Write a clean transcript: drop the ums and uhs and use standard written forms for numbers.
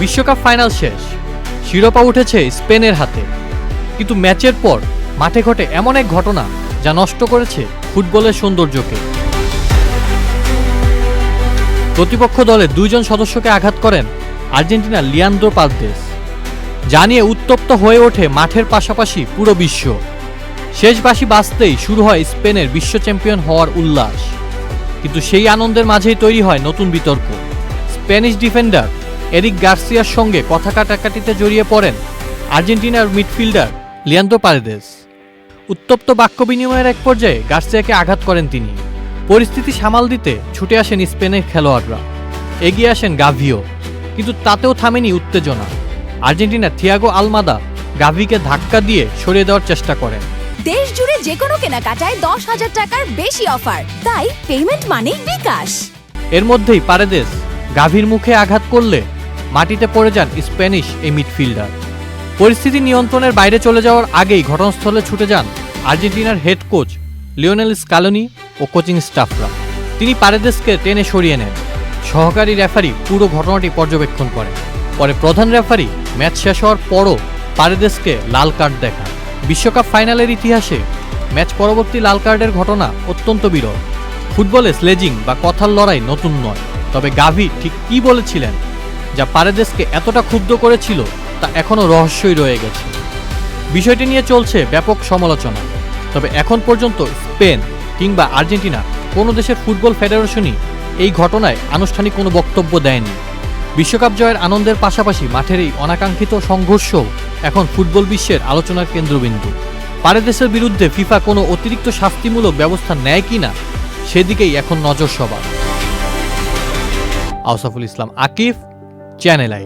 বিশ্বকাপ ফাইনাল শেষ, শিরোপা উঠেছে স্পেনের হাতে। কিন্তু ম্যাচের পর মাঠে ঘটে এমন এক ঘটনা যা নষ্ট করেছে ফুটবলের সৌন্দর্যকে। প্রতিপক্ষ দলের 2 জন সদস্যকে আঘাত করেন আর্জেন্টিনার লিয়ান্দ্রো পারেদেস, যা নিয়ে উত্তপ্ত হয়ে ওঠে মাঠের পাশাপাশি পুরো বিশ্ব। শেষ বাঁশি বাজতেই শুরু হয় স্পেনের বিশ্ব চ্যাম্পিয়ন হওয়ার উল্লাস। কিন্তু সেই আনন্দের মাঝেই তৈরি হয় নতুন বিতর্ক। স্প্যানিশ ডিফেন্ডার এরিক গার্সিয়ার সঙ্গে কথা কাটাকাটিতে জড়িয়ে পড়েন আর্জেন্টিনার মিডফিল্ডার লিয়ান্দ্রো পারেদেস। উত্তপ্ত বাক্য বিনিময়ের এক পর্যায়ে গার্সিয়াকে আঘাত করেন তিনি। পরিস্থিতি সামাল দিতে ছুটে আসেন স্পেনের খেলোয়াড়রা, এগিয়ে আসেন গাভিও, কিন্তু তাতেও থামেনি উত্তেজনা। আর্জেন্টিনার থিয়াগো আলমাদা গাভিকে ধাক্কা দিয়ে সরিয়ে দেওয়ার চেষ্টা করেন। দেশ জুড়ে যে কোনো কেনাকাটায় 10,000 টাকার বেশি অফার, তাই পেমেন্ট মানেই বিকাশ। এর মধ্যেই পারেদেস গাভির মুখে আঘাত করলে মাটিতে পড়ে যান স্প্যানিশ এই মিডফিল্ডার। পরিস্থিতি নিয়ন্ত্রণের বাইরে চলে যাওয়ার আগেই ঘটনাস্থলে ছুটে যান আর্জেন্টিনার হেড কোচ লিওনেল স্কালোনি ও কোচিং স্টাফরা। তিনি পারেদেসকে টেনে সরিয়ে নেন। সহকারী রেফারি পুরো ঘটনাটি পর্যবেক্ষণ করেন। পরে প্রধান রেফারি ম্যাচ শেষ হওয়ার পরও পারেদেসকে লাল কার্ড দেখান। বিশ্বকাপ ফাইনালের ইতিহাসে ম্যাচ পরবর্তী লাল কার্ডের ঘটনা অত্যন্ত বিরল। ফুটবলে স্লেজিং বা কথার লড়াই নতুন নয়, তবে গাভি ঠিক কী বলেছিলেন যা পারেদেসকে এতটা ক্ষুব্ধ করেছিল তা এখনও রহস্যই রয়ে গেছে। বিষয়টি নিয়ে চলছে ব্যাপক সমালোচনা, তবে এখন পর্যন্ত স্পেন কিংবা আর্জেন্টিনা কোনো দেশের ফুটবল ফেডারেশনই এই ঘটনায় আনুষ্ঠানিক কোনো বক্তব্য দেয়নি। বিশ্বকাপ জয়ের আনন্দের পাশাপাশি মাঠের এই অনাকাঙ্ক্ষিত সংঘর্ষও এখন ফুটবল বিশ্বের আলোচনার কেন্দ্রবিন্দু। পারেদেসের বিরুদ্ধে ফিফা কোনো অতিরিক্ত শাস্তিমূলক ব্যবস্থা নেয় কিনা সেদিকেই এখন নজর সবার। আউসাফুল ইসলাম আকিফ, চ্যানেল আই।